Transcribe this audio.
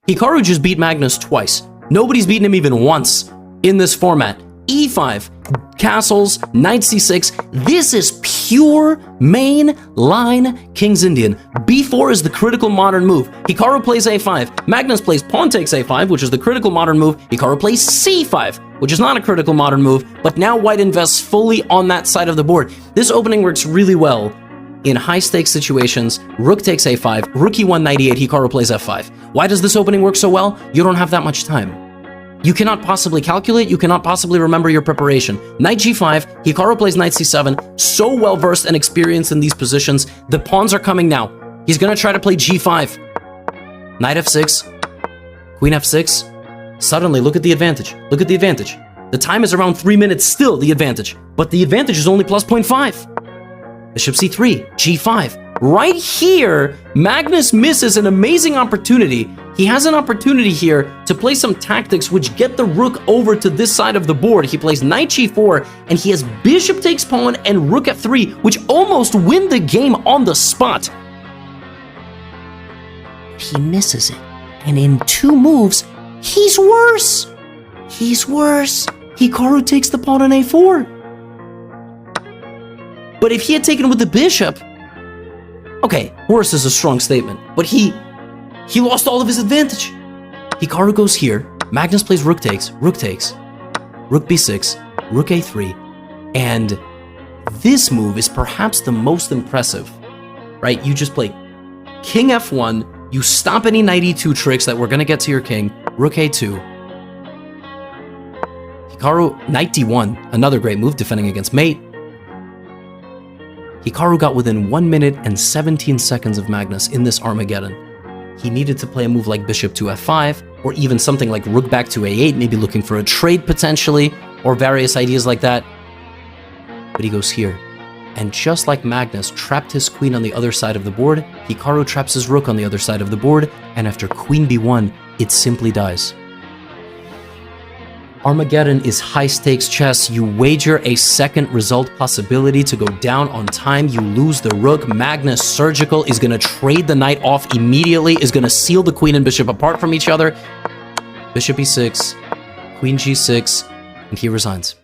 Hikaru just beat Magnus twice. Nobody's beaten him even once in this format. E5, castles, knight c6. This is pure main line King's Indian. B4 is the critical modern move. Hikaru plays a5. Magnus plays pawn takes a5, which is the critical modern move. Hikaru plays c5, which is not a critical modern move, but now white invests fully on that side of the board. This opening works really well in high-stakes situations. Rook takes a5, rook e1, knight e8, Hikaru plays f5. Why does this opening work so well? You don't have that much time. You cannot possibly calculate, you cannot possibly remember your preparation. Knight g5, Hikaru plays knight c7, so well-versed and experienced in these positions. The pawns are coming now. He's gonna try to play g5. Knight f6, queen f6. Suddenly, look at the advantage. Look at the advantage. The time is around 3 minutes, still the advantage. But the advantage is only plus 0.5. Bishop c3, g5. Right here, Magnus misses an amazing opportunity. He has an opportunity here to play some tactics which get the rook over to this side of the board. He plays knight g4, and he has bishop takes pawn and rook f3, which almost win the game on the spot. He misses it, and in 2 moves, he's worse. He's worse. Hikaru takes the pawn on a4. But if he had taken with the bishop, okay, worse is a strong statement, but he lost all of his advantage. Hikaru goes here, Magnus plays rook takes, rook b6, rook a3, and this move is perhaps the most impressive, right? You just play king f1, you stop any knight e2 tricks that we're gonna get to your king, rook a2, Hikaru, knight d1, another great move defending against mate. Hikaru got within 1 minute and 17 seconds of Magnus in this Armageddon. He needed to play a move like bishop to f5, or even something like rook back to a8, maybe looking for a trade potentially, or various ideas like that. But he goes here. And just like Magnus trapped his queen on the other side of the board, Hikaru traps his rook on the other side of the board, and after queen b1, it simply dies. Armageddon is high-stakes chess. You wager a second result possibility to go down on time. You lose the rook. Magnus Surgical is going to trade the knight off immediately, is going to seal the queen and bishop apart from each other. Bishop e6, queen g6, and he resigns.